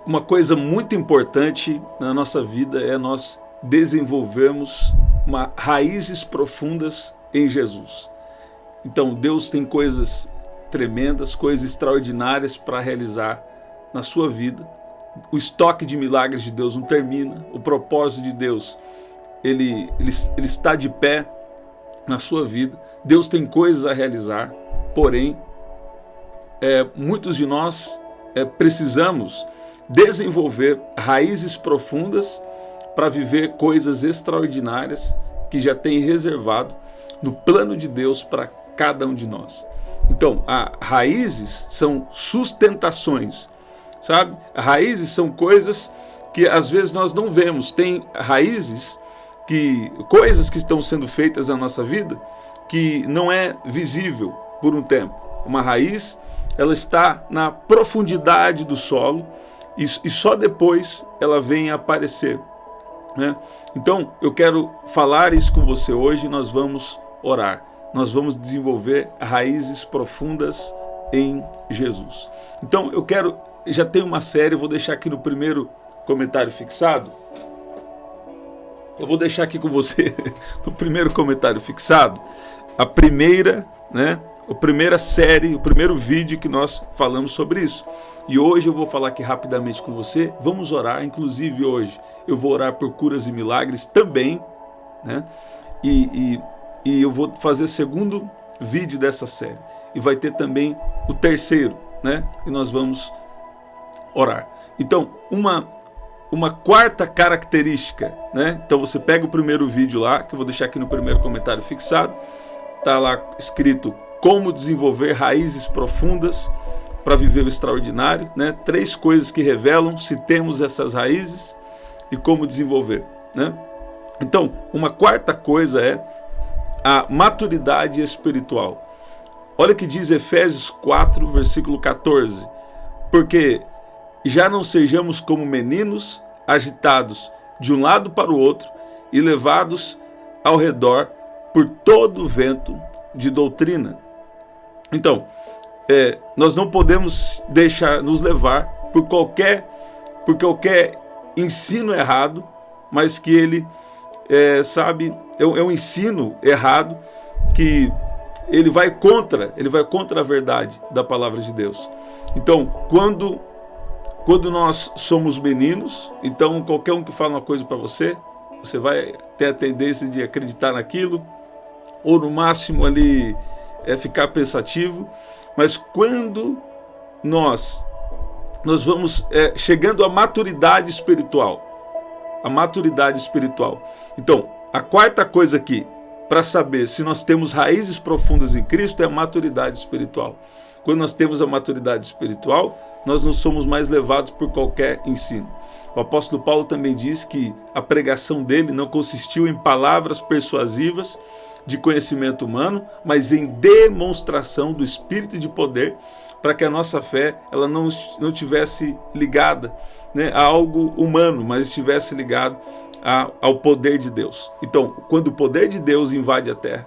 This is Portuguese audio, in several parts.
Uma coisa muito importante na nossa vida é nós desenvolvermos raízes profundas em Jesus. Então Deus tem coisas tremendas, coisas extraordinárias para realizar na sua vida. O estoque de milagres de Deus não termina. O propósito de Deus, ele está de pé na sua vida. Deus tem coisas a realizar, porém, muitos de nós precisamos desenvolver raízes profundas para viver coisas extraordinárias que já tem reservado no plano de Deus para cada um de nós. Então, raízes são sustentações, sabe? Raízes são coisas que às vezes nós não vemos. Tem raízes, coisas que estão sendo feitas na nossa vida que não é visível por um tempo. Uma raiz, ela está na profundidade do solo e só depois ela vem a aparecer, né? Então, eu quero falar isso com você hoje e nós vamos orar. Nós vamos desenvolver raízes profundas em Jesus. Então, já tem uma série, eu vou deixar aqui no primeiro comentário fixado. Eu vou deixar aqui com você, no primeiro comentário fixado, a primeira série, o primeiro vídeo que nós falamos sobre isso. E hoje eu vou falar aqui rapidamente com você. Vamos orar, inclusive hoje eu vou orar por curas e milagres também, né? E eu vou fazer o segundo vídeo dessa série. E vai ter também o terceiro, né? E nós vamos orar. Então, uma quarta característica, né? Então você pega o primeiro vídeo lá, que eu vou deixar aqui no primeiro comentário fixado. Está lá escrito como desenvolver raízes profundas para viver o extraordinário, né? 3 coisas que revelam se temos essas raízes e como desenvolver, né? Então, uma quarta coisa é a maturidade espiritual. Olha o que diz Efésios 4, versículo 14. Porque já não sejamos como meninos agitados de um lado para o outro e levados ao redor por todo o vento de doutrina. Então, nós não podemos deixar nos levar por qualquer ensino errado, mas que ele é um ensino errado que ele vai contra a verdade da palavra de Deus. Então, quando nós somos meninos, então qualquer um que fala uma coisa para você vai ter a tendência de acreditar naquilo, ou no máximo ali ficar pensativo. Mas quando nós vamos chegando à maturidade espiritual, então a quarta coisa aqui para saber se nós temos raízes profundas em Cristo é a maturidade espiritual. Quando nós temos a maturidade espiritual, nós não somos mais levados por qualquer ensino. O apóstolo Paulo também diz que a pregação dele não consistiu em palavras persuasivas de conhecimento humano, mas em demonstração do Espírito de poder, para que a nossa fé ela não tivesse ligada, né, a algo humano, mas estivesse ligado ao poder de Deus. Então, quando o poder de Deus invade a terra,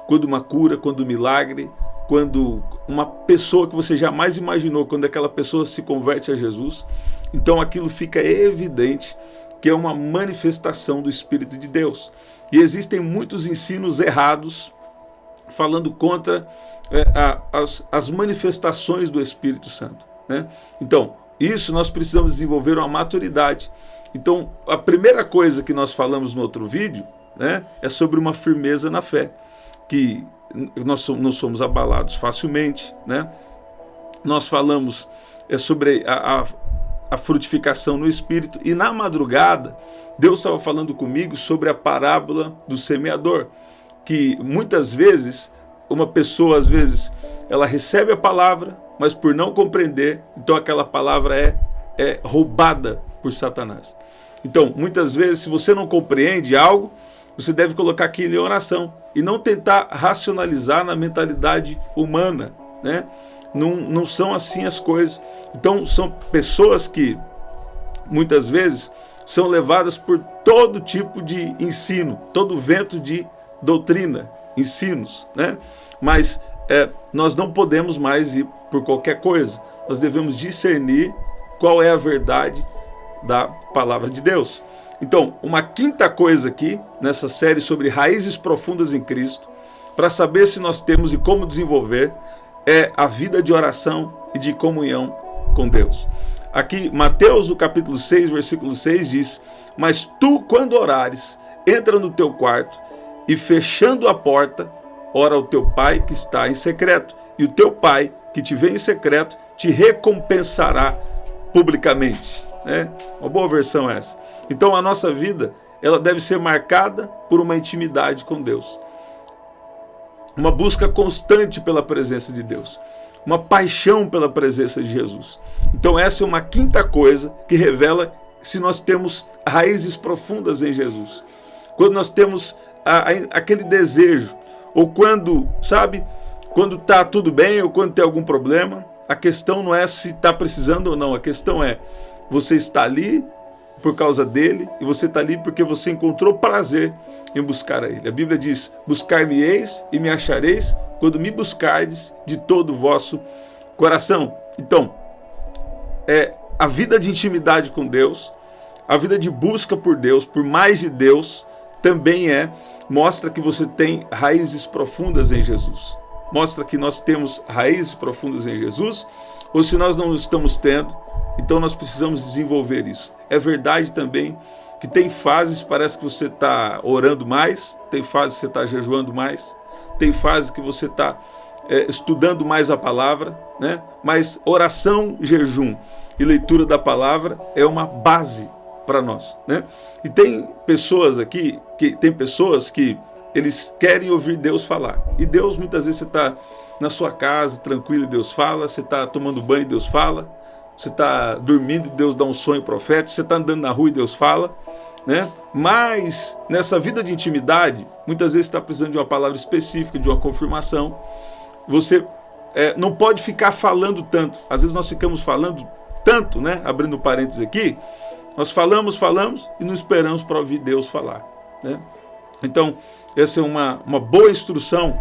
quando uma cura, quando um milagre, quando uma pessoa que você jamais imaginou, quando aquela pessoa se converte a Jesus, então aquilo fica evidente que é uma manifestação do Espírito de Deus. E existem muitos ensinos errados falando contra as manifestações do Espírito Santo, né? Então, isso nós precisamos desenvolver uma maturidade. Então, a primeira coisa que nós falamos no outro vídeo, né, é sobre uma firmeza na fé, que nós não somos abalados facilmente, né? Nós falamos sobre a frutificação no Espírito, e na madrugada Deus estava falando comigo sobre a parábola do semeador, que muitas vezes uma pessoa, às vezes, ela recebe a palavra, mas por não compreender, então aquela palavra é roubada por Satanás. Então, muitas vezes, se você não compreende algo, você deve colocar aquilo em oração e não tentar racionalizar na mentalidade humana, né? Não são assim as coisas. Então, são pessoas que muitas vezes são levadas por todo tipo de ensino, todo vento de doutrina, ensinos, né? Mas nós não podemos mais ir por qualquer coisa. Nós devemos discernir qual é a verdade da palavra de Deus. Então, uma quinta coisa aqui, nessa série sobre raízes profundas em Cristo, para saber se nós temos e como desenvolver, é a vida de oração e de comunhão com Deus. Aqui, Mateus, no capítulo 6, versículo 6, diz: mas tu, quando orares, entra no teu quarto e, fechando a porta, ora ao teu pai que está em secreto, e o teu pai que te vê em secreto te recompensará publicamente. Uma boa versão essa. Então a nossa vida, ela deve ser marcada por uma intimidade com Deus, uma busca constante pela presença de Deus, uma paixão pela presença de Jesus. Então essa é uma quinta coisa que revela se nós temos raízes profundas em Jesus. Quando nós temos aquele desejo, ou quando, quando está tudo bem ou quando tem algum problema, a questão não é se está precisando ou não, a questão é: você está ali por causa dele, e você está ali porque você encontrou prazer em buscar a ele. A Bíblia diz: buscar-me-eis e me achareis quando me buscardes de todo o vosso coração. Então, a vida de intimidade com Deus, a vida de busca por Deus, por mais de Deus, também mostra que você tem raízes profundas em Jesus. Mostra que nós temos raízes profundas em Jesus, ou se nós não estamos tendo, então nós precisamos desenvolver isso. É verdade também que tem fases, parece que você está orando mais, tem fases que você está jejuando mais, tem fases que você está estudando mais a palavra, mas oração, jejum e leitura da palavra é uma base para nós. E tem pessoas aqui, que eles querem ouvir Deus falar. E Deus, muitas vezes, você está na sua casa, tranquilo, e Deus fala. Você está tomando banho e Deus fala. Você está dormindo e Deus dá um sonho profético. Você está andando na rua e Deus fala. Mas, nessa vida de intimidade, muitas vezes você está precisando de uma palavra específica, de uma confirmação. Você não pode ficar falando tanto. Às vezes nós ficamos falando tanto, abrindo parênteses aqui, nós falamos e não esperamos para ouvir Deus falar. Então, essa é uma boa instrução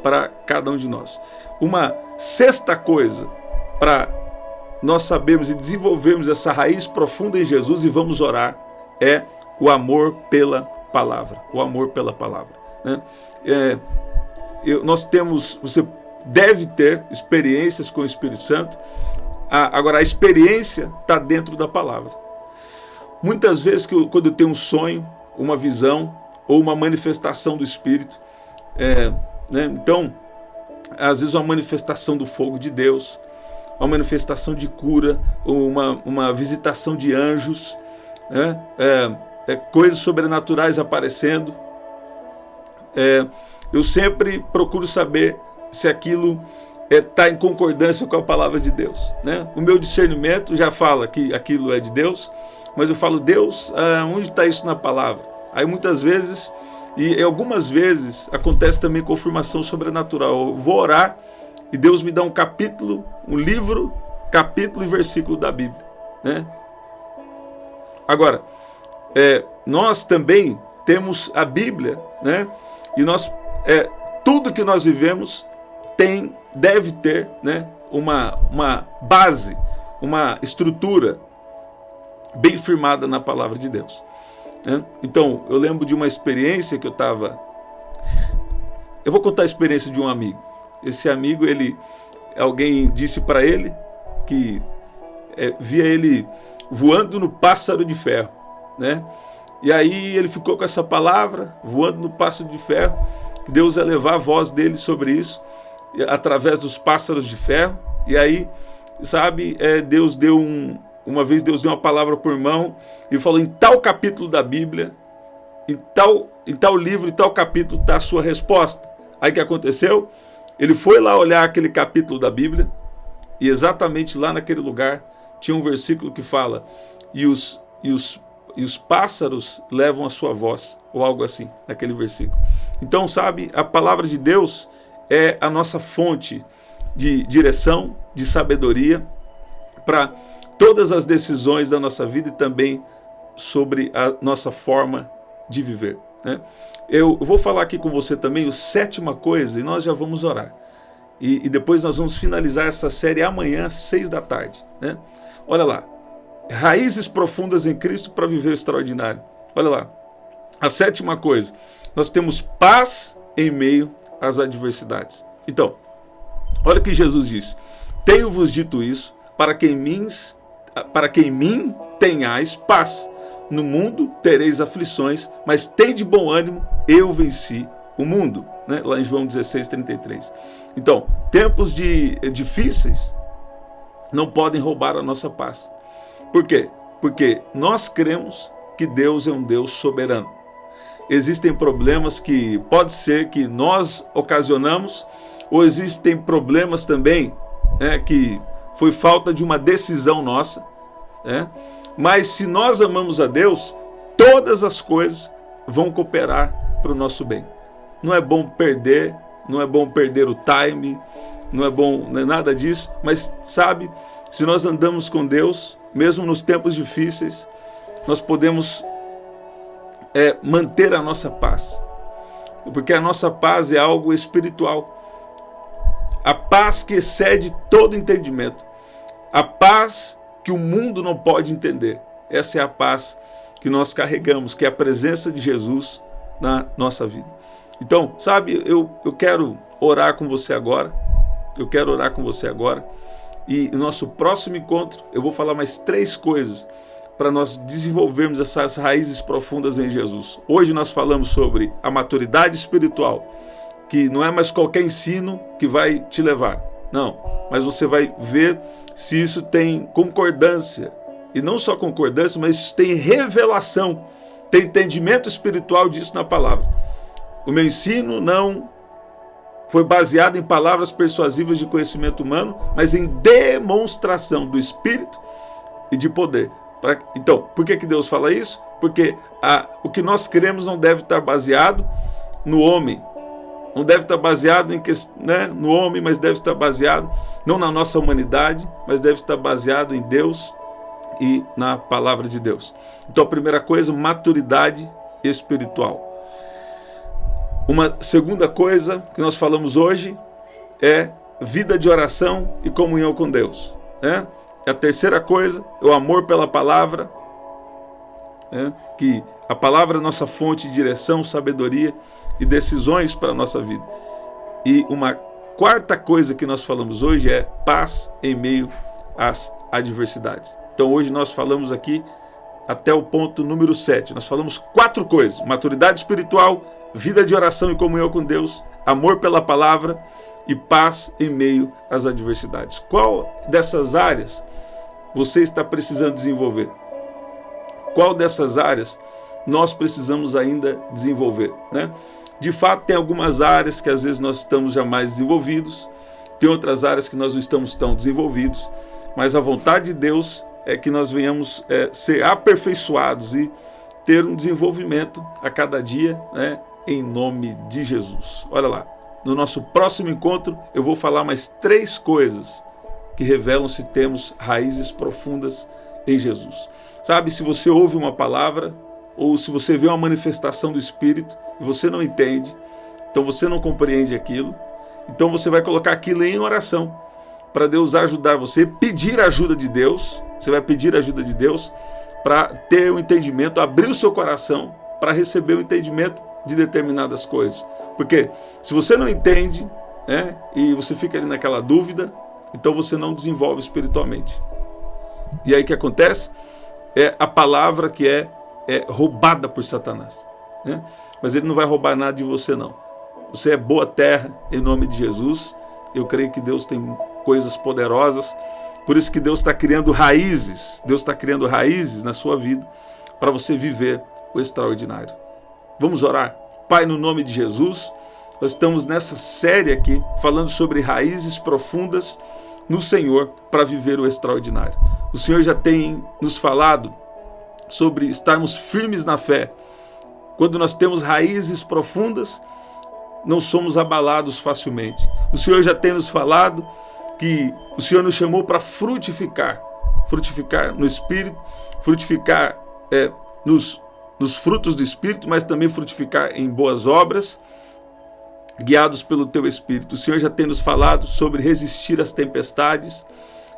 para cada um de nós. Uma sexta coisa para nós sabermos e desenvolvermos essa raiz profunda em Jesus, e vamos orar, é o amor pela palavra. O amor pela palavra. Você deve ter experiências com o Espírito Santo. Agora, a experiência está dentro da palavra. Muitas vezes, quando eu tenho um sonho, uma visão, ou uma manifestação do Espírito, então, às vezes uma manifestação do fogo de Deus, uma manifestação de cura, ou uma visitação de anjos, coisas sobrenaturais aparecendo, eu sempre procuro saber se aquilo está em concordância com a palavra de Deus. O meu discernimento já fala que aquilo é de Deus, mas eu falo: Deus, onde está isso na palavra? Aí muitas vezes, e algumas vezes, acontece também confirmação sobrenatural. Eu vou orar e Deus me dá um capítulo, um livro, capítulo e versículo da Bíblia. Agora, nós também temos a Bíblia, e tudo que nós vivemos deve ter uma base, uma estrutura bem firmada na palavra de Deus. Então, eu lembro de uma experiência que eu vou contar a experiência de um amigo. Esse amigo, alguém disse para ele que via ele voando no pássaro de ferro, E aí ele ficou com essa palavra, voando no pássaro de ferro, que Deus ia levar a voz dele sobre isso, através dos pássaros de ferro. E aí, Deus deu uma vez Deus deu uma palavra por mão e falou: em tal capítulo da Bíblia, em tal livro, em tal capítulo está a sua resposta. Aí o que aconteceu? Ele foi lá olhar aquele capítulo da Bíblia, e exatamente lá naquele lugar tinha um versículo que fala: e os pássaros levam a sua voz, ou algo assim, naquele versículo. Então, a palavra de Deus é a nossa fonte de direção, de sabedoria, para todas as decisões da nossa vida e também sobre a nossa forma de viver. Eu vou falar aqui com você também a sétima coisa, e nós já vamos orar. E depois nós vamos finalizar essa série amanhã, às 6 da tarde. Né? Olha lá, raízes profundas em Cristo para viver o extraordinário. Olha lá, a 7ª coisa, nós temos paz em meio às adversidades. Então, olha o que Jesus disse: tenho-vos dito isso para que em mim tenhais paz. No mundo tereis aflições, mas tende bom ânimo, eu venci o mundo. Né? Lá em João 16:33. Então, tempos difíceis não podem roubar a nossa paz. Por quê? Porque nós cremos que Deus é um Deus soberano. Existem problemas que pode ser que nós ocasionamos, ou existem problemas também que foi falta de uma decisão nossa. Mas se nós amamos a Deus, todas as coisas vão cooperar para o nosso bem. Não é bom perder, não é bom perder o time, não é nada disso, mas sabe, se nós andamos com Deus, mesmo nos tempos difíceis, nós podemos manter a nossa paz, porque a nossa paz é algo espiritual, a paz que excede todo entendimento, a paz que o mundo não pode entender. Essa é a paz que nós carregamos, que é a presença de Jesus na nossa vida. Então, sabe, eu quero orar com você agora, e no nosso próximo encontro eu vou falar mais 3 coisas para nós desenvolvermos essas raízes profundas em Jesus. Hoje nós falamos sobre a maturidade espiritual, que não é mais qualquer ensino que vai te levar, não, mas você vai ver se isso tem concordância, e não só concordância, mas tem revelação, tem entendimento espiritual disso na palavra. O meu ensino não foi baseado em palavras persuasivas de conhecimento humano, mas em demonstração do Espírito e de poder. Então, por que Deus fala isso? Porque o que nós cremos não deve estar baseado no homem, não deve estar baseado no homem, mas deve estar baseado não na nossa humanidade, mas deve estar baseado em Deus e na palavra de Deus. Então, a primeira coisa, maturidade espiritual. Uma segunda coisa que nós falamos hoje é vida de oração e comunhão com Deus. A terceira coisa é o amor pela palavra, que a palavra é nossa fonte de direção, sabedoria e decisões para a nossa vida. E uma quarta coisa que nós falamos hoje é paz em meio às adversidades. Então hoje nós falamos aqui até o ponto número 7. Nós falamos 4 coisas: maturidade espiritual, vida de oração e comunhão com Deus, amor pela palavra e paz em meio às adversidades. Qual dessas áreas você está precisando desenvolver? Qual dessas áreas nós precisamos ainda desenvolver? De fato, tem algumas áreas que às vezes nós estamos já mais desenvolvidos, tem outras áreas que nós não estamos tão desenvolvidos, mas a vontade de Deus é que nós venhamos ser aperfeiçoados e ter um desenvolvimento a cada dia, em nome de Jesus. Olha lá, no nosso próximo encontro eu vou falar mais 3 coisas que revelam se temos raízes profundas em Jesus. Sabe, se você ouve uma palavra ou se você vê uma manifestação do Espírito e você não entende, então você não compreende aquilo, então você vai colocar aquilo em oração para Deus ajudar você, pedir a ajuda de Deus. Você vai pedir a ajuda de Deus para ter o entendimento, abrir o seu coração para receber o entendimento de determinadas coisas. Porque se você não entende, e você fica ali naquela dúvida, então você não desenvolve espiritualmente. E aí o que acontece? É a palavra que é roubada por Satanás. Mas ele não vai roubar nada de você, não. Você é boa terra, em nome de Jesus. Eu creio que Deus tem coisas poderosas. Por isso que Deus está criando raízes. Deus está criando raízes na sua vida para você viver o extraordinário. Vamos orar? Pai, no nome de Jesus, nós estamos nessa série aqui falando sobre raízes profundas no Senhor para viver o extraordinário. O Senhor já tem nos falado sobre estarmos firmes na fé. Quando nós temos raízes profundas, não somos abalados facilmente. O Senhor já tem nos falado que o Senhor nos chamou para frutificar no Espírito, frutificar nos frutos do Espírito, mas também frutificar em boas obras. guiados pelo Teu Espírito. O Senhor já tem nos falado sobre resistir às tempestades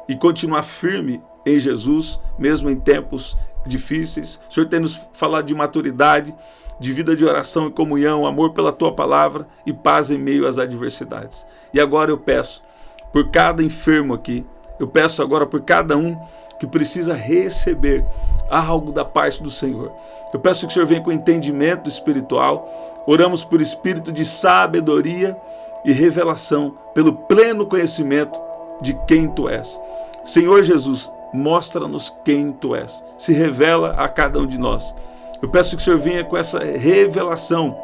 e continuar firme em Jesus, mesmo em tempos difíceis. O Senhor tem nos falado de maturidade, de vida de oração e comunhão, amor pela Tua palavra e paz em meio às adversidades. E agora eu peço por cada enfermo aqui, eu peço agora por cada um que precisa receber algo da parte do Senhor. Eu peço que o Senhor venha com entendimento espiritual. Oramos por espírito de sabedoria e revelação, pelo pleno conhecimento de quem Tu és. Senhor Jesus, mostra-nos quem Tu és. Se revela a cada um de nós. Eu peço que o Senhor venha com essa revelação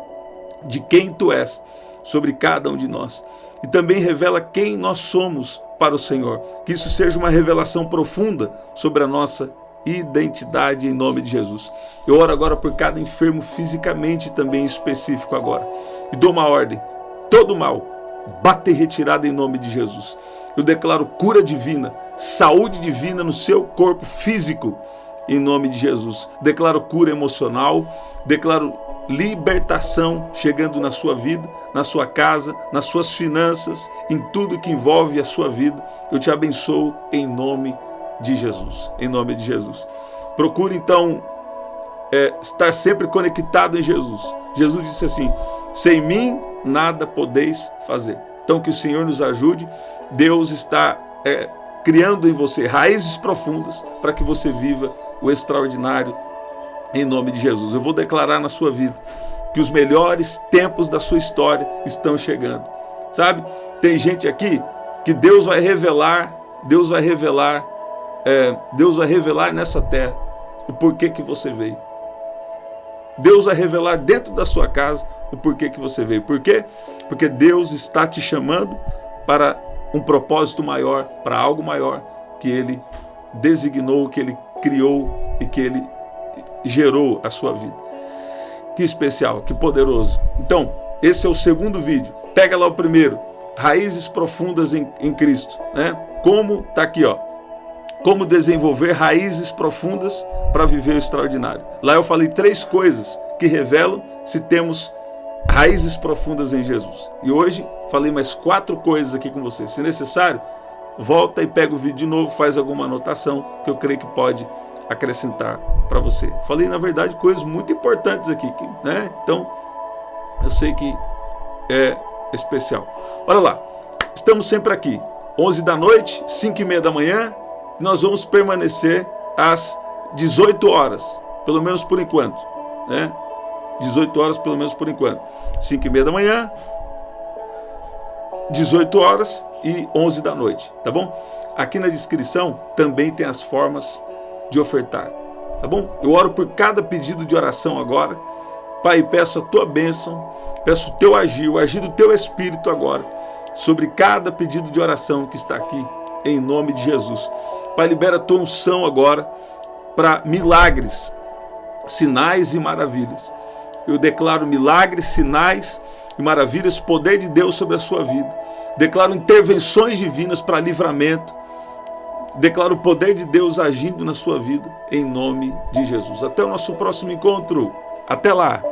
de quem Tu és sobre cada um de nós. E também revela quem nós somos para o Senhor. Que isso seja uma revelação profunda sobre a nossa identidade em nome de Jesus. Eu oro agora por cada enfermo fisicamente também específico agora. E dou uma ordem. Todo mal, bate e retirada em nome de Jesus. Eu declaro cura divina, saúde divina no seu corpo físico, em nome de Jesus. Declaro cura emocional, declaro libertação chegando na sua vida, na sua casa, nas suas finanças, em tudo que envolve a sua vida. Eu te abençoo em nome de Jesus. Em nome de Jesus. Procure então estar sempre conectado em Jesus. Jesus disse assim: sem mim nada podeis fazer. Então que o Senhor nos ajude. Deus está criando em você raízes profundas para que você viva o extraordinário em nome de Jesus. Eu vou declarar na sua vida que os melhores tempos da sua história estão chegando. Sabe? Tem gente aqui que Deus vai revelar nessa terra o porquê que você veio. Deus vai revelar dentro da sua casa o porquê que você veio. Por quê? Porque Deus está te chamando para um propósito maior, para algo maior que Ele designou, que Ele criou e que Ele gerou a sua vida. Que especial, que poderoso. Então, esse é o segundo vídeo. Pega lá o primeiro, raízes profundas em Cristo, né? Como tá aqui, ó. Como desenvolver raízes profundas para viver o extraordinário. Lá eu falei 3 coisas que revelam se temos raízes profundas em Jesus. E hoje falei mais 4 coisas aqui com você. Se necessário, volta e pega o vídeo de novo, faz alguma anotação que eu creio que pode acrescentar para você. Falei, na verdade, coisas muito importantes aqui, né? Então, eu sei que é especial. Olha lá, estamos sempre aqui, 11 da noite, 5h30 da manhã, nós vamos permanecer às 18 horas, pelo menos por enquanto, né? 18 horas pelo menos por enquanto. 5h30 da manhã, 18 horas e 11 da noite, tá bom? Aqui na descrição também tem as formas de ofertar, tá bom? Eu oro por cada pedido de oração agora. Pai, peço a Tua bênção, peço o Teu agir, o agir do Teu Espírito agora, sobre cada pedido de oração que está aqui, em nome de Jesus. Pai, libera a Tua unção agora para milagres, sinais e maravilhas. Eu declaro milagres, sinais e maravilhas, poder de Deus sobre a sua vida. Declaro intervenções divinas para livramento. Declaro o poder de Deus agindo na sua vida, em nome de Jesus. Até o nosso próximo encontro. Até lá!